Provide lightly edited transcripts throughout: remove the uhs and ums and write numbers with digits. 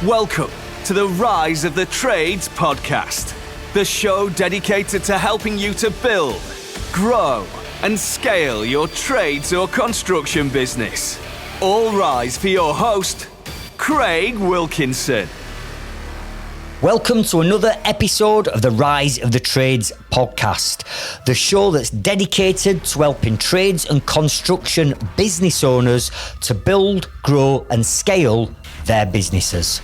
Welcome to the Rise of the Trades podcast, the show dedicated to helping you to build, grow, and scale your trades or construction business. All rise for your host, Craig Wilkinson. Welcome to another episode of the Rise of the Trades podcast, the show that's dedicated to helping trades and construction business owners to build, grow, and scale their businesses.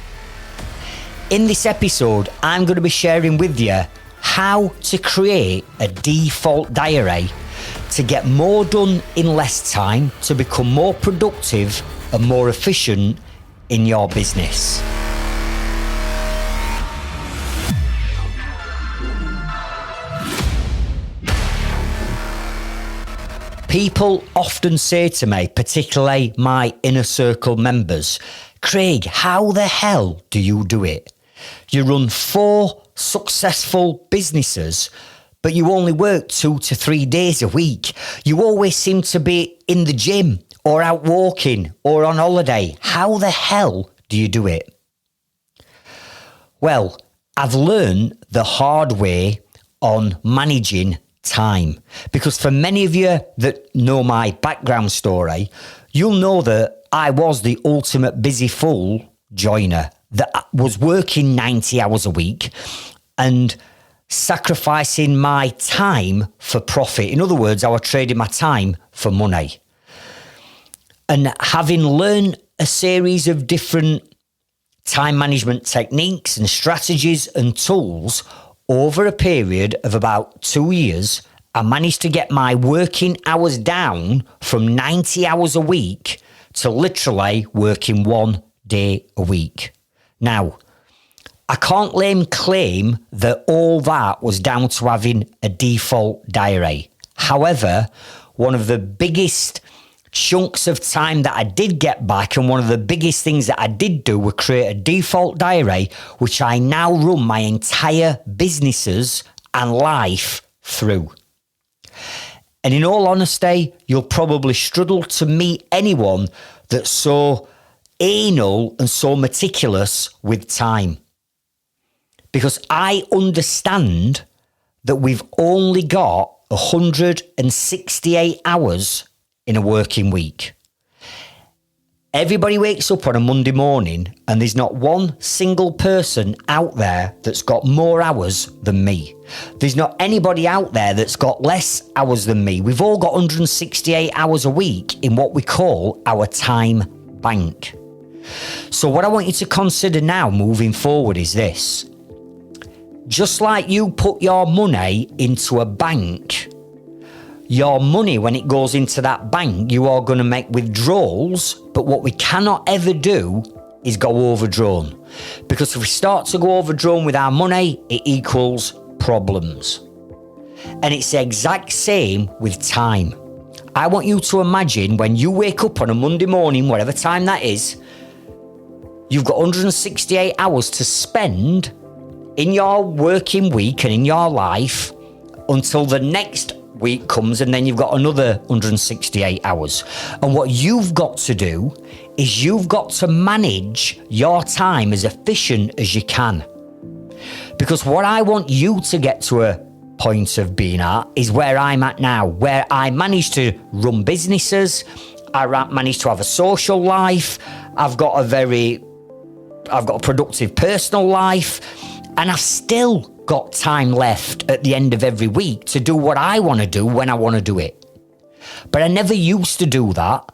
In this episode, I'm going to be sharing with you how to create a default diary to get more done in less time, to become more productive and more efficient in your business. People often say to me, particularly my inner circle members, Craig, how the hell do you do it? You run 4 successful businesses, but you only work 2 to 3 days a week. You always seem to be in the gym or out walking or on holiday. How the hell do you do it? Well, I've learned the hard way on managing time, because for many of you that know my background story, you'll know that I was the ultimate busy fool joiner that was working 90 hours a week and sacrificing my time for profit. In other words, I was trading my time for money. And having learned a series of different time management techniques and strategies and tools over a period of about 2 years, I managed to get my working hours down from 90 hours a week to literally working 1 day a week. Now, I can't claim that all that was down to having a default diary. However, one of the biggest chunks of time that I did get back, and one of the biggest things that I did do, was create a default diary, which I now run my entire businesses and life through. And in all honesty, you'll probably struggle to meet anyone that's so anal and so meticulous with time. Because I understand that we've only got 168 hours in a working week. Everybody wakes up on a Monday morning and there's not one single person out there that's got more hours than me. There's not anybody out there that's got less hours than me. We've all got 168 hours a week in what we call our time bank. So what I want you to consider now moving forward is this. Just like you put your money into a bank, your money, when it goes into that bank, you are going to make withdrawals, but what we cannot ever do is go overdrawn. Because if we start to go overdrawn with our money, it equals problems. And it's the exact same with time. I want you to imagine when you wake up on a Monday morning, whatever time that is, you've got 168 hours to spend in your working week and in your life until the next week comes, and then you've got another 168 hours. And what you've got to do is you've got to manage your time as efficient as you can. Because what I want you to get to a point of being at is where I'm at now, where I manage to run businesses, I manage to have a social life, I've got a productive personal life, and I've still got time left at the end of every week to do what I want to do when I want to do it. But I never used to do that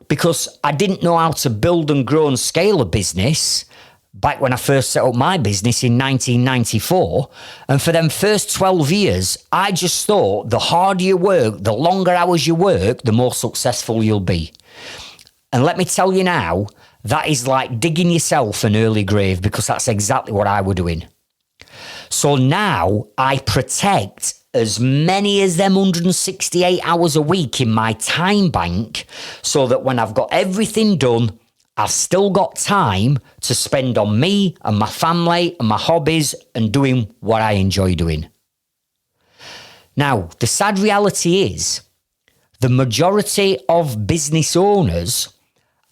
because I didn't know how to build and grow and scale a business back when I first set up my business in 1994. And for them first 12 years, I just thought the harder you work, the longer hours you work, the more successful you'll be. And let me tell you now, that is like digging yourself an early grave, because that's exactly what I was doing. So now I protect as many as them 168 hours a week in my time bank, so that when I've got everything done, I've still got time to spend on me and my family and my hobbies and doing what I enjoy doing. Now, the sad reality is the majority of business owners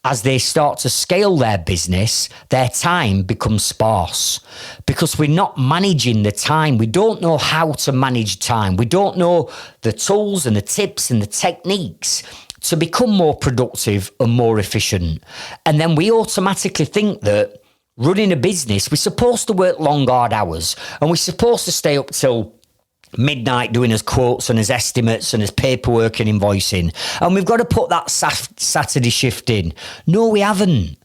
as they start to scale their business, their time becomes sparse because we're not managing the time. We don't know how to manage time. We don't know the tools and the tips and the techniques to become more productive and more efficient. And then we automatically think that running a business, we're supposed to work long, hard hours, and we're supposed to stay up till midnight doing as quotes and as estimates and as paperwork and invoicing. And we've got to put that Saturday shift in. No, we haven't.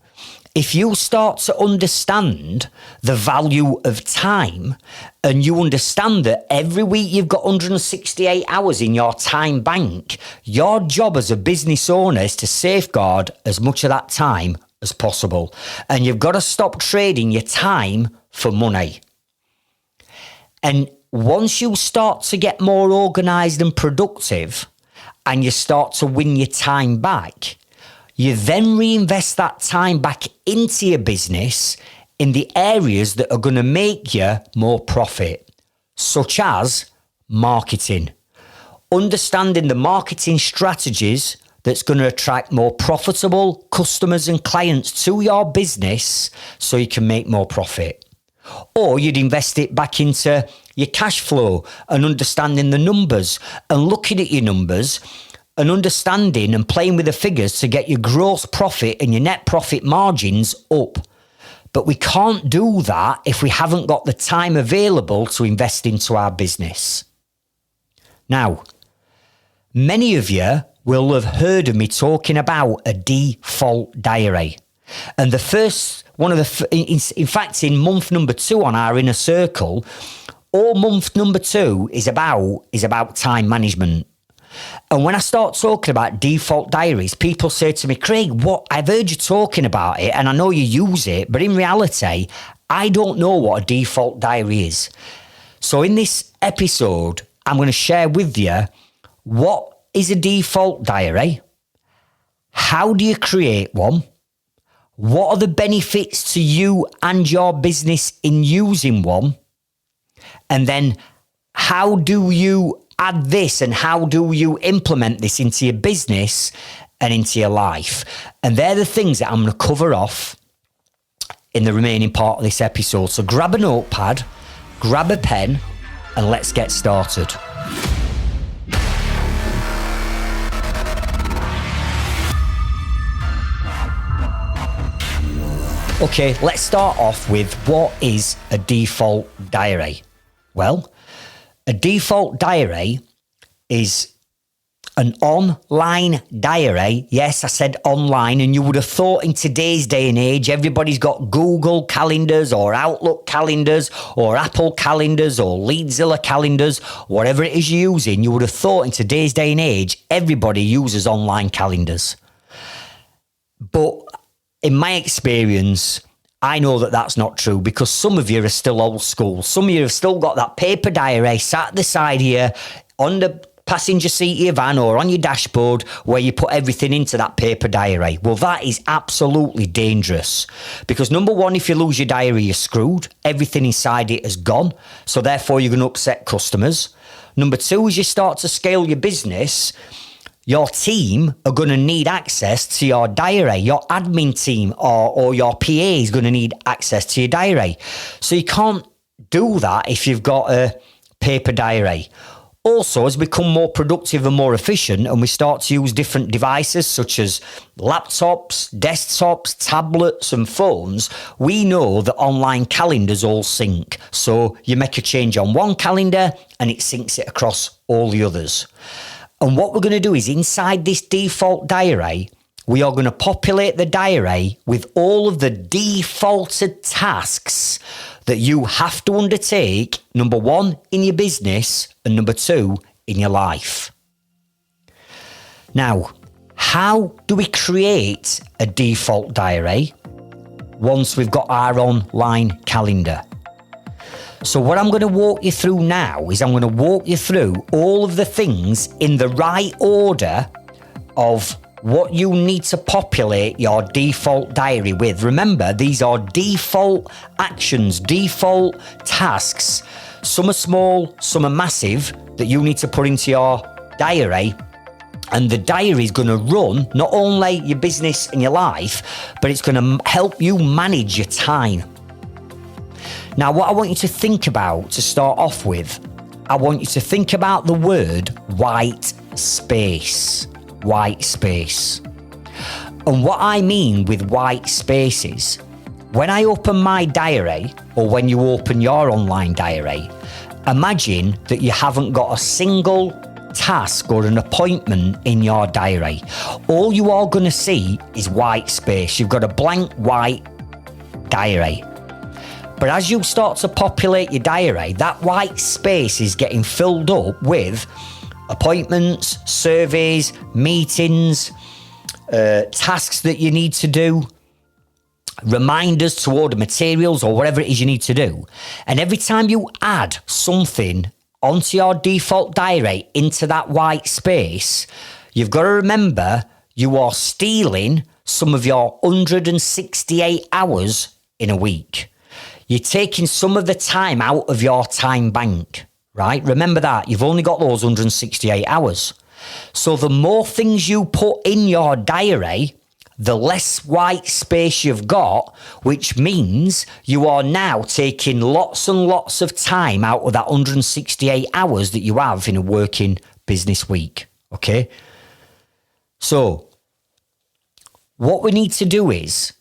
If you start to understand the value of time and you understand that every week you've got 168 hours in your time bank, your job as a business owner is to safeguard as much of that time as possible. And you've got to stop trading your time for money. And once you start to get more organised and productive and you start to win your time back, you then reinvest that time back into your business in the areas that are going to make you more profit, such as marketing. Understanding the marketing strategies that's going to attract more profitable customers and clients to your business so you can make more profit. Or you'd invest it back into your cash flow and understanding the numbers and looking at your numbers and understanding and playing with the figures to get your gross profit and your net profit margins up. But we can't do that if we haven't got the time available to invest into our business. Now, many of you will have heard of me talking about a default diary. And the first one of the, in fact, in month number 2 on our inner circle, all month number 2 is about time management. And when I start talking about default diaries, people say to me, Craig, what? I've heard you talking about it and I know you use it, but in reality, I don't know what a default diary is. So in this episode, I'm going to share with you what is a default diary, how do you create one, what are the benefits to you and your business in using one? And then how do you add this and how do you implement this into your business and into your life? And they're the things that I'm going to cover off in the remaining part of this episode. So grab a notepad, grab a pen, and let's get started. Okay, let's start off with what is a default diary? Well, a default diary is an online diary. Yes, I said online, and you would have thought in today's day and age, everybody's got Google calendars or Outlook calendars or Apple calendars or Leadzilla calendars, whatever it is you're using, you would have thought in today's day and age, everybody uses online calendars. But in my experience, I know that that's not true because some of you are still old school. Some of you have still got that paper diary sat at the side here on the passenger seat of your van or on your dashboard where you put everything into that paper diary. Well, that is absolutely dangerous because number one, if you lose your diary, you're screwed. Everything inside it is gone. So therefore, you're going to upset customers. Number two, as you start to scale your business, your team are going to need access to your diary. Your admin team or your PA is going to need access to your diary. So you can't do that if you've got a paper diary. Also, as we become more productive and more efficient and we start to use different devices such as laptops, desktops, tablets and phones, we know that online calendars all sync. So you make a change on one calendar and it syncs it across all the others. And what we're going to do is inside this default diary, we are going to populate the diary with all of the defaulted tasks that you have to undertake, number one, in your business, and number two, in your life. Now, how do we create a default diary once we've got our online calendar? So what I'm going to walk you through now is I'm going to walk you through all of the things in the right order of what you need to populate your default diary with. Remember, these are default actions, default tasks. Some are small, some are massive that you need to put into your diary And the diary is going to run not only your business and your life, but it's going to help you manage your time. Now, what I want you to think about to start off with, I want you to think about the word white space. White space. And what I mean with white spaces, when I open my diary, or when you open your online diary, imagine that you haven't got a single task or an appointment in your diary. All you are going to see is white space. You've got a blank white diary. But as you start to populate your diary, that white space is getting filled up with appointments, surveys, meetings, tasks that you need to do, reminders to order materials or whatever it is you need to do. And every time you add something onto your default diary into that white space, you've got to remember you are stealing some of your 168 hours in a week. You're taking some of the time out of your time bank, right? Remember that. You've only got those 168 hours. So the more things you put in your diary, the less white space you've got, which means you are now taking lots and lots of time out of that 168 hours that you have in a working business week, okay? So what we need to do is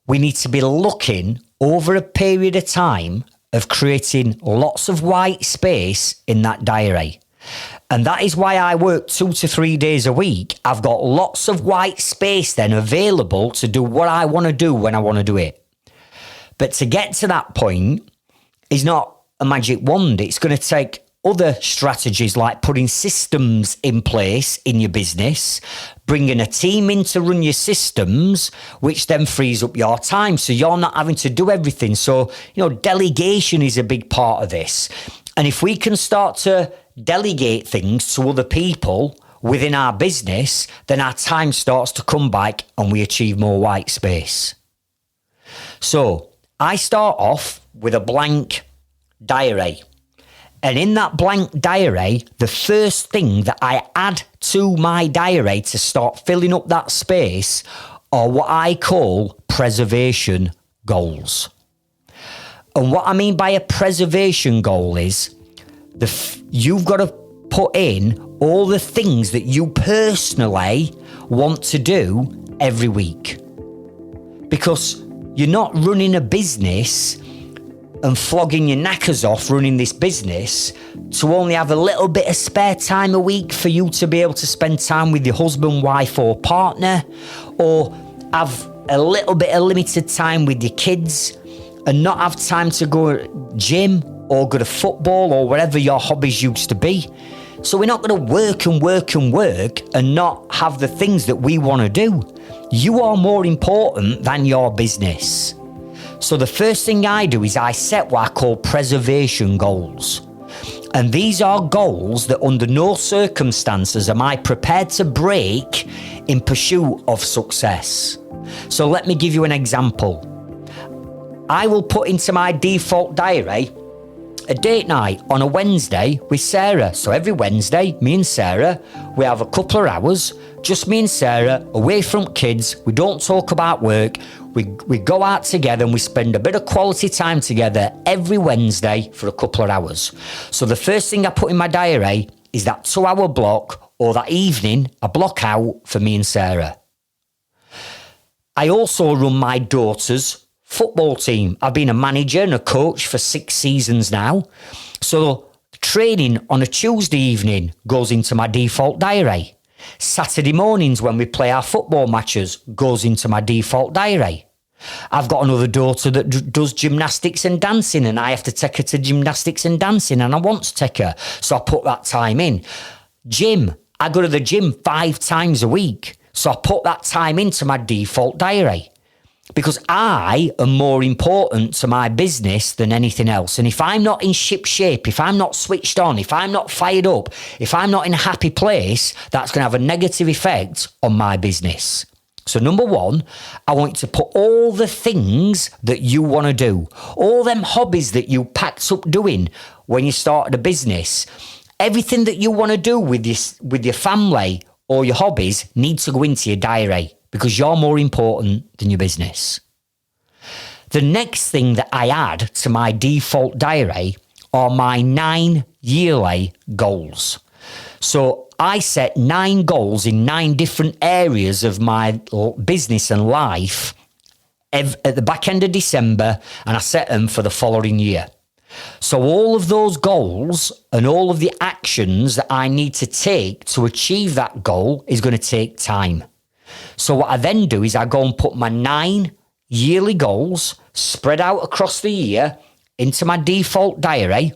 we need to be looking over a period of time of creating lots of white space in that diary. And that is why I work 2 to 3 days a week. I've got lots of white space then available to do what I want to do when I want to do it. But to get to that point is not a magic wand. It's going to take other strategies like putting systems in place in your business, bringing a team in to run your systems, which then frees up your time. So you're not having to do everything. So, delegation is a big part of this. And if we can start to delegate things to other people within our business, then our time starts to come back and we achieve more white space. So I start off with a blank diary. And in that blank diary, the first thing that I add to my diary to start filling up that space are what I call preservation goals. And what I mean by a preservation goal is you've got to put in all the things that you personally want to do every week. Because you're not running a business and flogging your knackers off running this business to only have a little bit of spare time a week for you to be able to spend time with your husband, wife or partner, or have a little bit of limited time with your kids and not have time to go to gym or go to football or whatever your hobbies used to be. So we're not going to work and work and work and not have the things that we want to do. You are more important than your business. So the first thing I do is I set what I call preservation goals. And these are goals that under no circumstances am I prepared to break in pursuit of success. So let me give you an example. I will put into my default diary a date night on a Wednesday with Sarah. So every Wednesday, me and Sarah, we have a couple of hours, just me and Sarah, away from kids. We don't talk about work. We go out together and we spend a bit of quality time together every Wednesday for a couple of hours. So the first thing I put in my diary is that 2-hour block or that evening, a block out for me and Sarah. I also run my daughter's football team. I've been a manager and a coach for 6 seasons now. So training on a Tuesday evening goes into my default diary. Saturday mornings when we play our football matches goes into my default diary. I've got another daughter that does gymnastics and dancing and I have to take her to gymnastics and dancing and I want to take her. So I put that time in. Gym. I go to the gym 5 times a week. So I put that time into my default diary. Because I am more important to my business than anything else. And if I'm not in ship shape, if I'm not switched on, if I'm not fired up, if I'm not in a happy place, that's going to have a negative effect on my business. So number one, I want you to put all the things that you want to do, all them hobbies that you packed up doing when you started a business, everything that you want to do with your family or your hobbies need to go into your diary because you're more important than your business. The next thing that I add to my default diary are my 9 yearly goals. So I set 9 goals in 9 different areas of my business and life at the back end of December, and I set them for the following year. So all of those goals and all of the actions that I need to take to achieve that goal is going to take time. So what I then do is I go and put my 9 yearly goals spread out across the year into my default diary,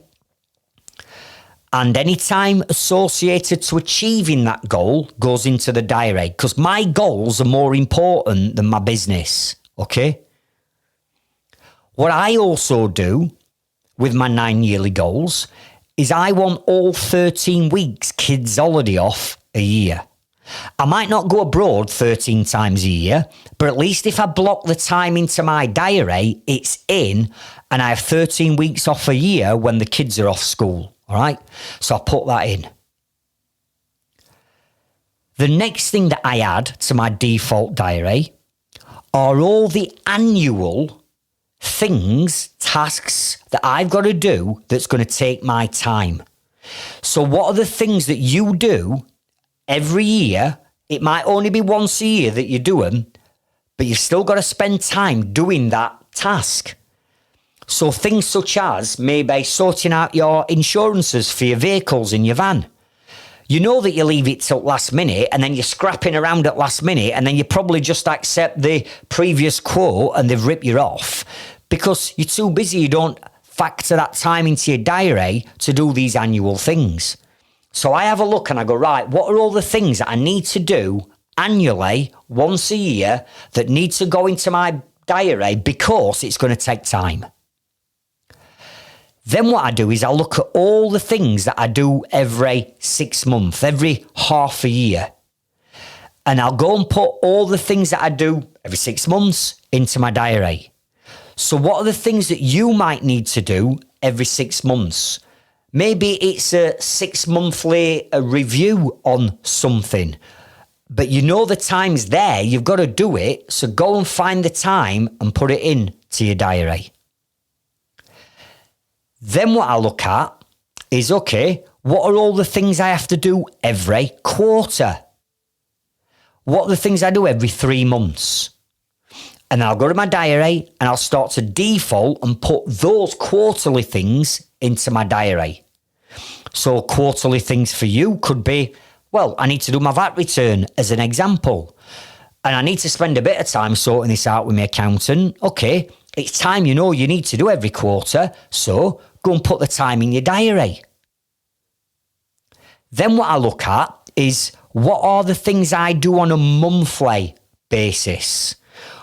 and any time associated to achieving that goal goes into the diary because my goals are more important than my business, okay? What I also do with my 9 yearly goals is I want all 13 weeks kids' holiday off a year. I might not go abroad 13 times a year, but at least if I block the time into my diary, it's in, and I have 13 weeks off a year when the kids are off school, all right? So I put that in. The next thing that I add to my default diary are all the annual things, tasks that I've got to do that's going to take my time. So what are the things that you do every year? It might only be once a year that you do them, but you've still got to spend time doing that task. So things such as maybe sorting out your insurances for your vehicles in your van. You know that you leave it till last minute and then you're scrapping around at last minute and then you probably just accept the previous quote and they've ripped you off because you're too busy. You don't factor that time into your diary to do these annual things. So I have a look and I go, right, what are all the things that I need to do annually, once a year, that need to go into my diary because it's going to take time. Then what I do is I look at all the things that I do every 6 months, every half a year. And I'll go and put all the things that I do every 6 months into my diary. So what are the things that you might need to do every 6 months? Maybe it's a 6 monthly review on something, but you know the time's there, you've got to do it, so go and find the time and put it in to your diary. Then what I look at is, okay, what are all the things I have to do every quarter? What are the things I do every 3 months? And I'll go to my diary and I'll start to default and put those quarterly things into my diary. So quarterly things for you could be, well, I need to do my VAT return as an example. And I need to spend a bit of time sorting this out with my accountant. Okay, it's time you know you need to do every quarter, so go and put the time in your diary. Then what I look at is, what are the things I do on a monthly basis?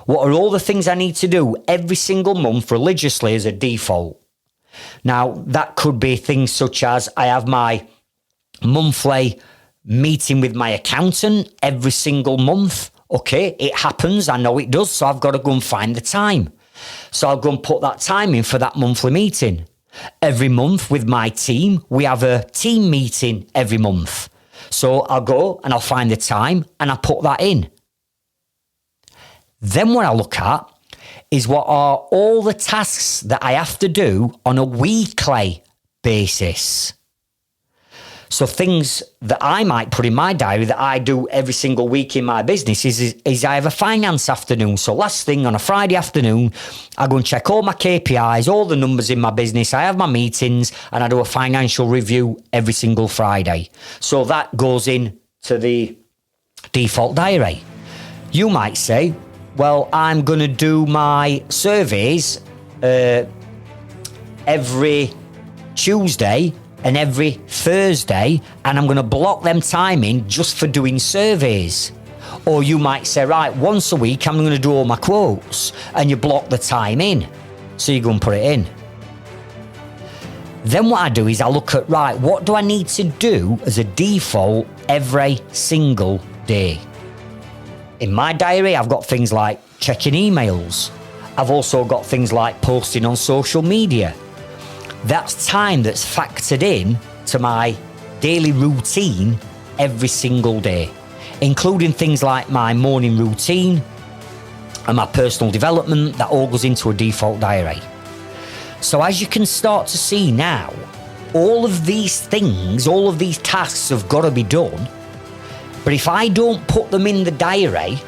What are all the things I need to do every single month religiously as a default? Now, that could be things such as I have my monthly meeting with my accountant every single month. Okay, it happens, I know it does, so I've got to go and find the time. So I'll go and put that time in for that monthly meeting. Every month with my team, we have a team meeting every month. So I'll go and I'll find the time and I'll put that in. Then what I look at is, what are all the tasks that I have to do on a weekly basis? So things that I might put in my diary that I do every single week in my business is I have a finance afternoon. So last thing on a Friday afternoon, I go and check all my KPIs, all the numbers in my business. I have my meetings and I do a financial review every single Friday. So that goes in to the default diary. You might say, well, I'm going to do my surveys every Tuesday and every Thursday, and I'm going to block them time in just for doing surveys. Or you might say, right, once a week I'm going to do all my quotes, and you block the time in. So you go and put it in. Then what I do is I look at, right, what do I need to do as a default every single day? In my diary, I've got things like checking emails. I've also got things like posting on social media. That's time that's factored in to my daily routine every single day. including things like my morning routine and my personal development. That all goes into a default diary. So as you can start to see now, all of these things, all of these tasks have got to be done. But if I don't put them in the diary,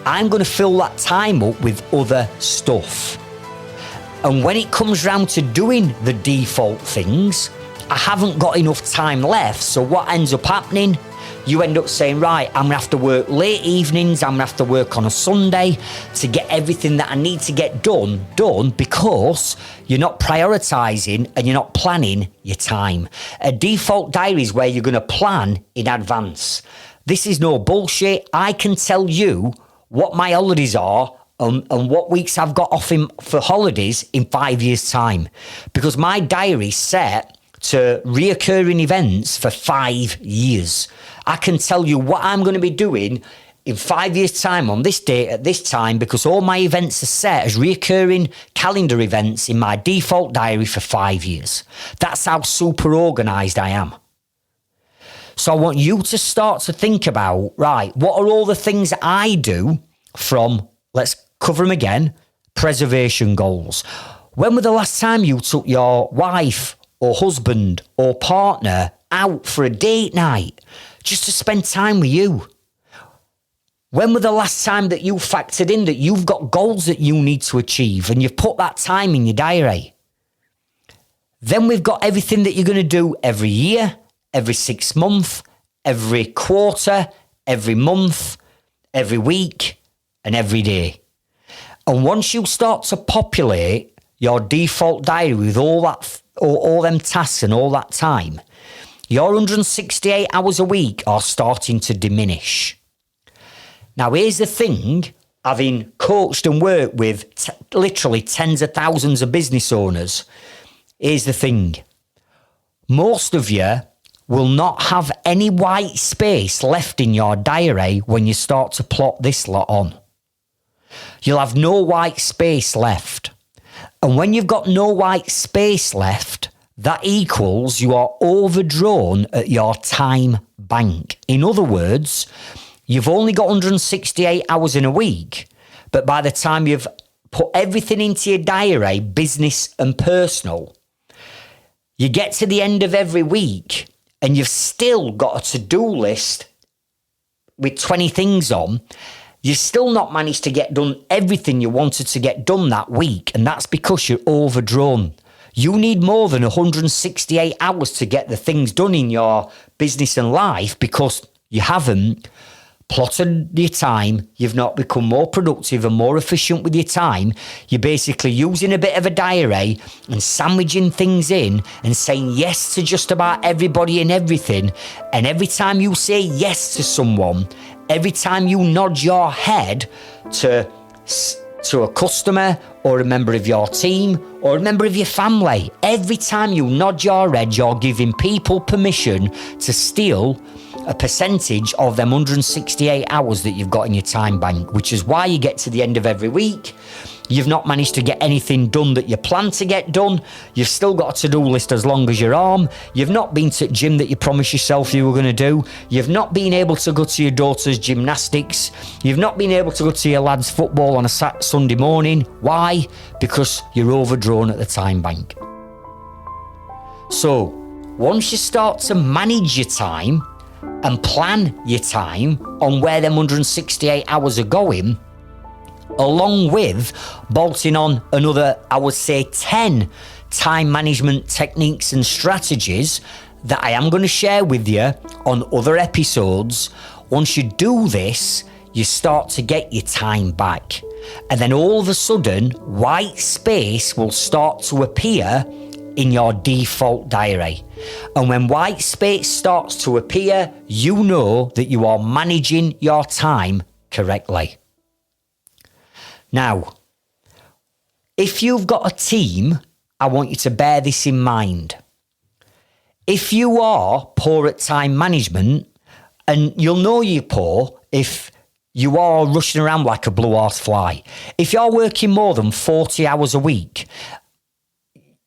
I'm going to fill that time up with other stuff. And when it comes round to doing the default things, I haven't got enough time left. So what ends up happening? You end up saying, right, I'm going to have to work late evenings, I'm going to have to work on a Sunday to get everything that I need to get done because you're not prioritising and you're not planning your time. A default diary is where you're going to plan in advance. This is no bullshit. I can tell you what my holidays are and what weeks I've got off for holidays in 5 years' time, because my diary's set to reoccurring events for 5 years. I can tell you what I'm going to be doing in 5 years' time on this date at this time, because all my events are set as reoccurring calendar events in my default diary for 5 years. That's how super organised I am. So I want you to start to think about, right, what are all the things I do from, let's cover them again, preservation goals. When was the last time you took your wife or husband or partner out for a date night just to spend time with you? When was the last time that you factored in that you've got goals that you need to achieve and you've put that time in your diary? Then we've got everything that you're going to do every year, every 6 months, every quarter, every month, every week, and every day. And once you start to populate your default diary with all them tasks and all that time, your 168 hours a week are starting to diminish. Now, here's the thing, having coached and worked with literally tens of thousands of business owners, here's the thing. Most of you will not have any white space left in your diary when you start to plot this lot on. You'll have no white space left. And when you've got no white space left, that equals you are overdrawn at your time bank. In other words, you've only got 168 hours in a week, but by the time you've put everything into your diary, business and personal, you get to the end of every week and you've still got a to-do list with 20 things on. You've still not managed to get done everything you wanted to get done that week, and that's because you're overdrawn. You need more than 168 hours to get the things done in your business and life because you haven't plotted your time. You've not become more productive and more efficient with your time. You're basically using a bit of a diary and sandwiching things in and saying yes to just about everybody and everything. And every time you say yes to someone, every time you nod your head to a customer or a member of your team or a member of your family, every time you nod your head, you're giving people permission to steal a percentage of them 168 hours that you've got in your time bank, which is why you get to the end of every week. You've not managed to get anything done that you plan to get done. You've still got a to-do list as long as your arm. You've not been to the gym that you promised yourself you were going to do. You've not been able to go to your daughter's gymnastics. You've not been able to go to your lad's football on a Sunday morning. Why? Because you're overdrawn at the time bank. So, once you start to manage your time and plan your time on where them 168 hours are going, along with bolting on another, I would say, 10 time management techniques and strategies that I am going to share with you on other episodes. Once you do this, you start to get your time back. And then all of a sudden, white space will start to appear in your default diary. And when white space starts to appear, you know that you are managing your time correctly. Now, if you've got a team, I want you to bear this in mind. If you are poor at time management, and you'll know you're poor if you are rushing around like a blue-horse fly. If you're working more than 40 hours a week,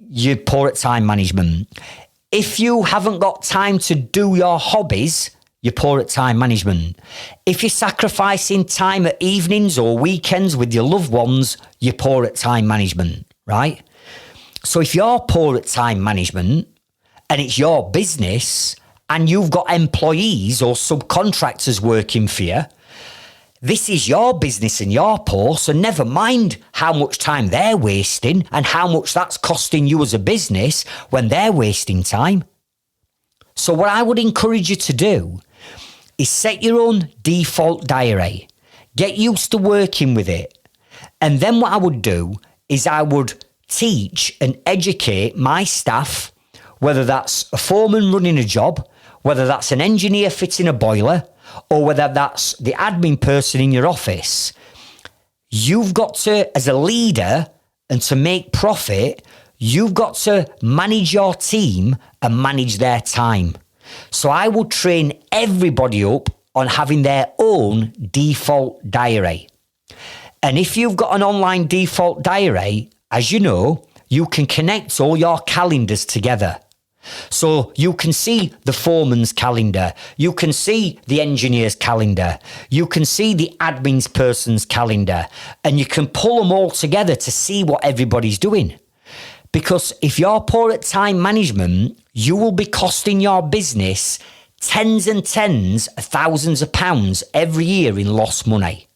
you're poor at time management. If you haven't got time to do your hobbies, you're poor at time management. If you're sacrificing time at evenings or weekends with your loved ones, you're poor at time management, right? So if you're poor at time management and it's your business and you've got employees or subcontractors working for you, this is your business and you're poor, so never mind how much time they're wasting and how much that's costing you as a business when they're wasting time. So what I would encourage you to do is set your own default diary. Get used to working with it. And then what I would do is I would teach and educate my staff, whether that's a foreman running a job, whether that's an engineer fitting a boiler, or whether that's the admin person in your office. You've got to, as a leader, and to make profit, you've got to manage your team and manage their time. So I will train everybody up on having their own default diary. And if you've got an online default diary, as you know, you can connect all your calendars together. So you can see the foreman's calendar, you can see the engineer's calendar, you can see the admin's person's calendar, and you can pull them all together to see what everybody's doing. Because if you're poor at time management, you will be costing your business tens and tens of thousands of pounds every year in lost money.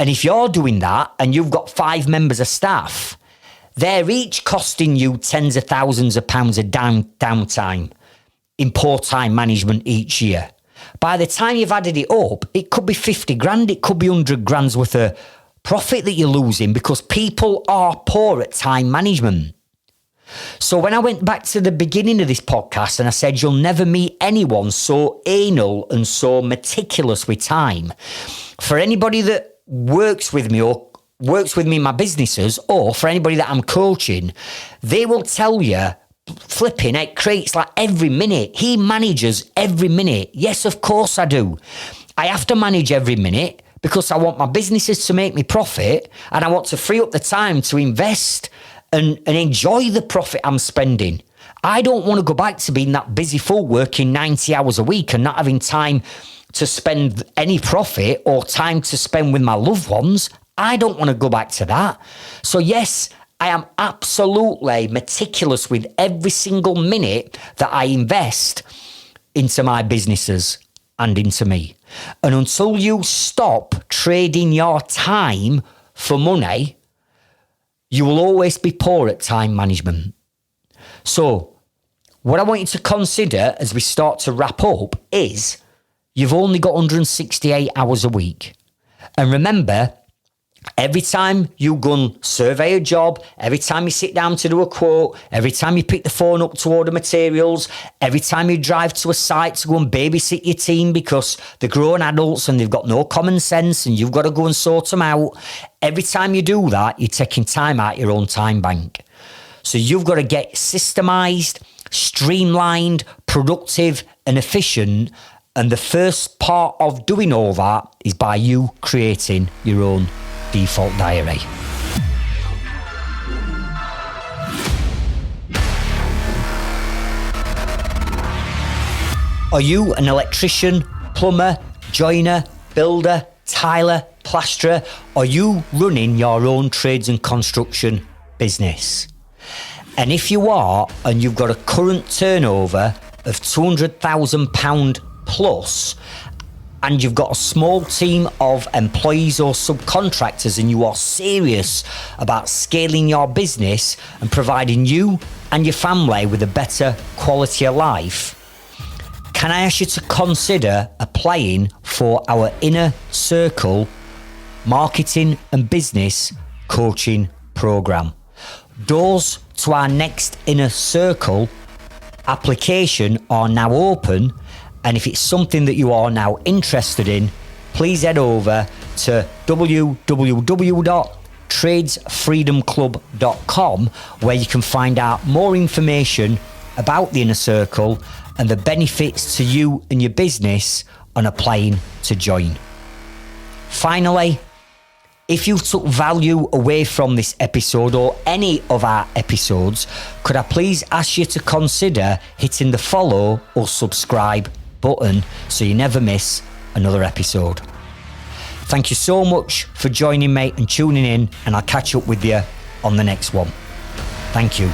And if you're doing that and you've got 5 members of staff, they're each costing you tens of thousands of pounds of downtime in poor time management each year. By the time you've added it up, it could be 50 grand, it could be 100 grand's worth of profit that you're losing because people are poor at time management. So when I went back to the beginning of this podcast and I said, you'll never meet anyone so anal and so meticulous with time. For anybody that works with me or works with me in my businesses, or for anybody that I'm coaching, they will tell you, flipping, it creates like every minute. He manages every minute. Yes, of course I do. I have to manage every minute because I want my businesses to make me profit and I want to free up the time to invest and enjoy the profit I'm spending. I don't want to go back to being that busy fool working 90 hours a week and not having time to spend any profit or time to spend with my loved ones. I don't want to go back to that. So yes, I am absolutely meticulous with every single minute that I invest into my businesses and into me. And until you stop trading your time for money, you will always be poor at time management. So what I want you to consider as we start to wrap up is you've only got 168 hours a week. And remember, every time you go and survey a job, every time you sit down to do a quote, every time you pick the phone up to order materials, every time you drive to a site to go and babysit your team because they're grown adults and they've got no common sense and you've got to go and sort them out, every time you do that, you're taking time out of your own time bank. So you've got to get systemised, streamlined, productive and efficient. And the first part of doing all that is by you creating your own default diary. Are you an electrician, plumber, joiner, builder, tiler, plasterer? Are you running your own trades and construction business? And if you are, and you've got a current turnover of £200,000 plus, and you've got a small team of employees or subcontractors and you are serious about scaling your business and providing you and your family with a better quality of life, can I ask you to consider applying for our Inner Circle marketing and business coaching program? Doors to our next Inner Circle application are now open. And if it's something that you are now interested in, please head over to www.tradesfreedomclub.com where you can find out more information about the Inner Circle and the benefits to you and your business on applying to join. Finally, if you took value away from this episode or any of our episodes, could I please ask you to consider hitting the follow or subscribe button so you never miss another episode. Thank you so much for joining me and tuning in, and I'll catch up with you on the next one. Thank you.